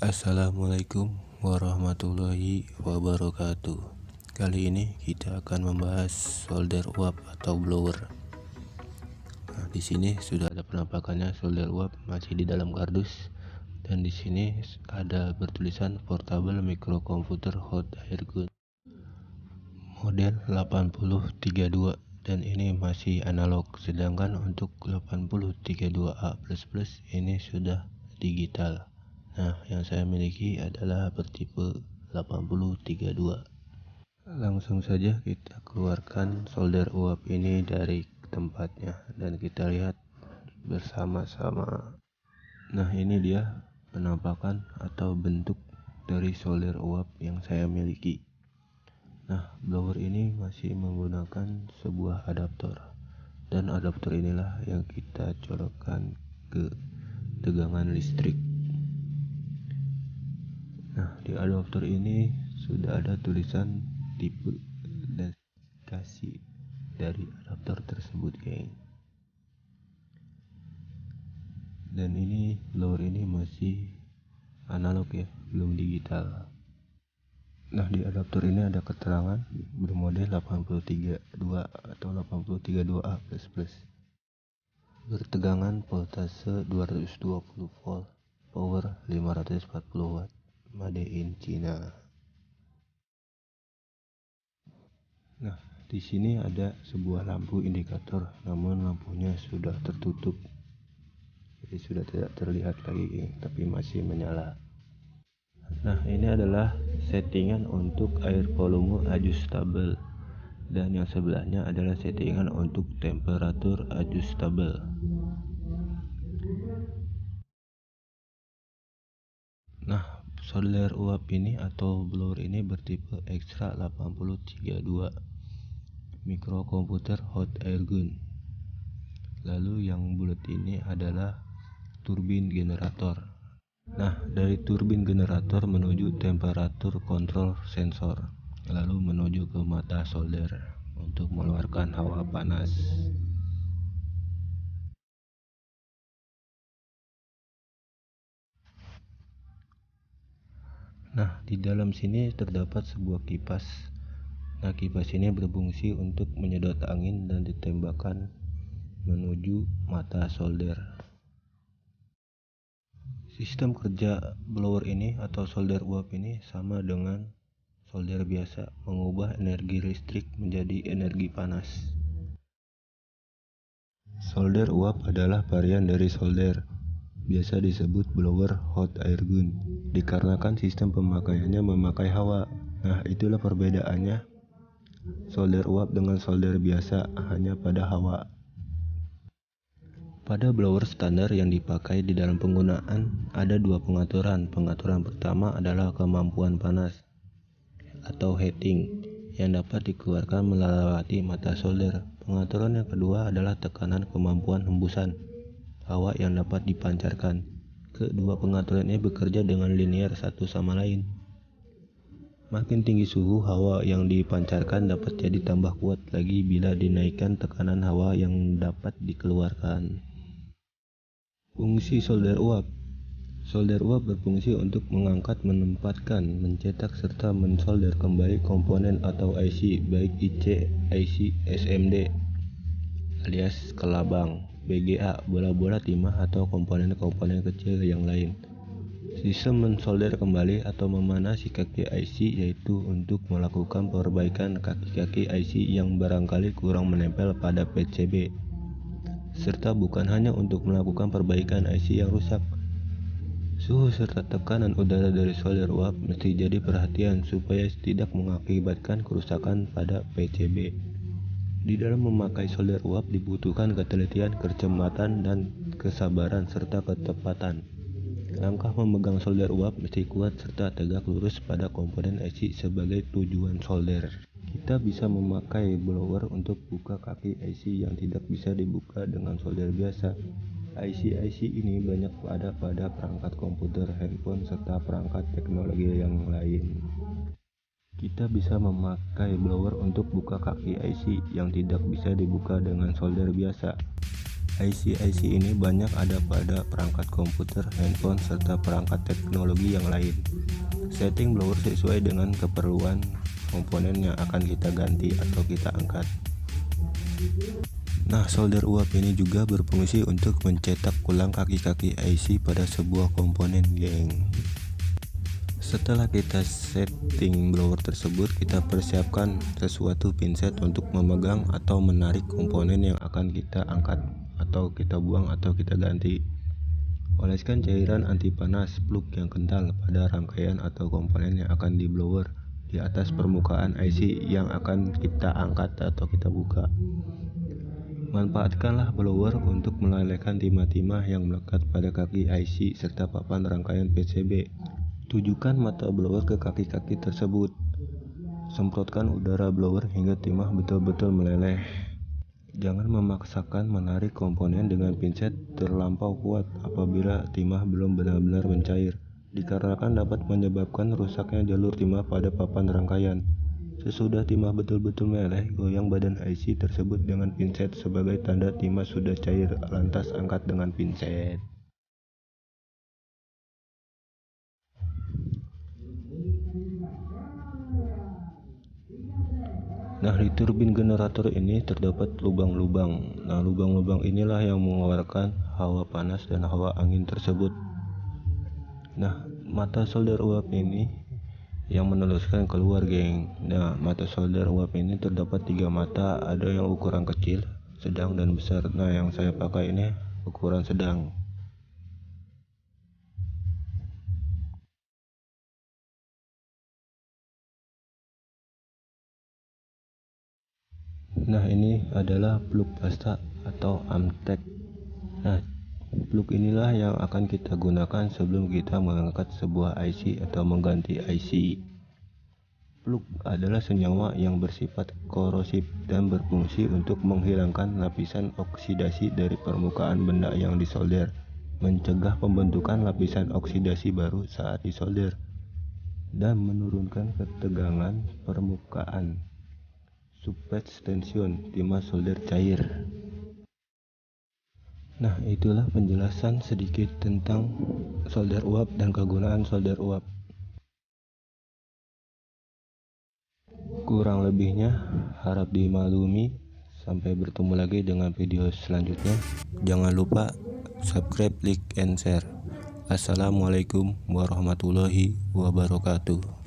Assalamualaikum warahmatullahi wabarakatuh. Kali ini kita akan membahas solder uap atau blower. Di sini sudah ada penampakannya. Solder uap masih di dalam kardus, dan di sini ada bertulisan Portable Microcomputer Hot Air Gun model 8032, dan ini masih analog, sedangkan untuk 8032A++ ini sudah digital. Nah, yang saya miliki adalah bertipe 8032. Langsung saja kita keluarkan solder uap ini dari tempatnya dan kita lihat bersama-sama. Nah, ini dia penampakan atau bentuk dari solder uap yang saya miliki. Nah, blower ini masih menggunakan sebuah adaptor, dan adaptor inilah yang kita colokkan ke tegangan listrik. Nah, di adaptor ini sudah ada tulisan tipe dan spesifikasi dari adaptor tersebut, geng. Dan ini blower ini masih analog ya, belum digital. Nah, di adaptor ini ada keterangan bermodel 8032 atau 8032A++. Bertegangan voltase 220 volt, power 540 watt, made in China. Nah, di sini ada sebuah lampu indikator, namun lampunya sudah tertutup. Jadi sudah tidak terlihat lagi, tapi masih menyala. Nah, ini adalah settingan untuk air volume adjustable, dan yang sebelahnya adalah settingan untuk temperatur adjustable. Nah, solder uap ini atau blower ini bertipe Extra 8032 Microcomputer Hot Air Gun. Lalu yang bulat ini adalah turbin generator. Nah, dari turbin generator menuju temperatur kontrol sensor, lalu menuju ke mata solder untuk mengeluarkan hawa panas. Nah, di dalam sini terdapat sebuah kipas. Nah, kipas ini berfungsi untuk menyedot angin dan ditembakkan menuju mata solder. Sistem kerja blower ini atau solder uap ini sama dengan solder biasa, mengubah energi listrik menjadi energi panas. Solder uap adalah varian dari solder biasa disebut blower hot air gun, dikarenakan sistem pemakaiannya memakai hawa. Nah, itulah perbedaannya solder uap dengan solder biasa, hanya pada hawa. Pada blower standar yang dipakai di dalam penggunaan ada dua pengaturan. Pengaturan pertama adalah kemampuan panas atau heating yang dapat dikeluarkan melewati mata solder. Pengaturan yang kedua adalah tekanan kemampuan hembusan hawa yang dapat dipancarkan. Kedua pengaturan ini bekerja dengan linear satu sama lain. Makin tinggi suhu hawa yang dipancarkan dapat jadi tambah kuat lagi bila dinaikkan tekanan hawa yang dapat dikeluarkan. Fungsi solder uap. Solder uap berfungsi untuk mengangkat, menempatkan, mencetak, serta mensolder kembali komponen atau IC, baik IC, IC, SMD alias kelabang, BGA, bola-bola timah, atau komponen-komponen kecil yang lain. Sistem mensolder kembali atau memanasi kaki IC yaitu untuk melakukan perbaikan kaki-kaki IC yang barangkali kurang menempel pada PCB, serta bukan hanya untuk melakukan perbaikan IC yang rusak. Suhu serta tekanan udara dari solder uap mesti jadi perhatian supaya tidak mengakibatkan kerusakan pada PCB. Di dalam memakai solder uap dibutuhkan ketelitian, kecermatan, dan kesabaran serta ketepatan. Langkah memegang solder uap mesti kuat serta tegak lurus pada komponen IC sebagai tujuan solder. Kita bisa memakai blower untuk buka kaki IC yang tidak bisa dibuka dengan solder biasa. IC ini banyak ada pada perangkat komputer, handphone, serta perangkat teknologi yang lain. Kita bisa memakai blower untuk buka kaki IC yang tidak bisa dibuka dengan solder biasa. IC ini banyak ada pada perangkat komputer, handphone, serta perangkat teknologi yang lain. Setting blower sesuai dengan keperluan komponen yang akan kita ganti atau kita angkat. Nah, solder uap ini juga berfungsi untuk mencetak ulang kaki-kaki IC pada sebuah komponen, geng. Setelah kita setting blower tersebut, kita persiapkan sesuatu pinset untuk memegang atau menarik komponen yang akan kita angkat atau kita buang atau kita ganti. Oleskan cairan anti panas plug yang kental pada rangkaian atau komponen yang akan di blower di atas permukaan IC yang akan kita angkat atau kita buka. Manfaatkanlah blower untuk melelehkan timah-timah yang melekat pada kaki IC serta papan rangkaian PCB. Tujukan mata blower ke kaki-kaki tersebut. Semprotkan udara blower hingga timah betul-betul meleleh. Jangan memaksakan menarik komponen dengan pinset terlampau kuat apabila timah belum benar-benar mencair, dikarenakan dapat menyebabkan rusaknya jalur timah pada papan rangkaian. Sesudah timah betul-betul meleleh, goyang badan IC tersebut dengan pinset sebagai tanda timah sudah cair, lantas angkat dengan pinset. Nah, di turbin generator ini terdapat lubang-lubang. Nah, lubang-lubang inilah yang mengeluarkan hawa panas dan hawa angin tersebut. Nah, mata solder uap ini yang meneruskan keluar, geng. Nah, mata solder uap ini terdapat 3 mata, ada yang ukuran kecil, sedang, dan besar. Nah, yang saya pakai ini ukuran sedang. Nah, ini adalah plug pasta atau amtek. Nah, plug inilah yang akan kita gunakan sebelum kita mengangkat sebuah IC atau mengganti IC. Plug adalah senyawa yang bersifat korosif dan berfungsi untuk menghilangkan lapisan oksidasi dari permukaan benda yang disolder, mencegah pembentukan lapisan oksidasi baru saat disolder, dan menurunkan ketegangan permukaan. Surface tension timah solder cair. Nah, itulah penjelasan sedikit tentang solder uap dan kegunaan solder uap. Kurang lebihnya harap dimaklumi. Sampai bertemu lagi dengan video selanjutnya. Jangan lupa subscribe, like, and share. Assalamualaikum warahmatullahi wabarakatuh.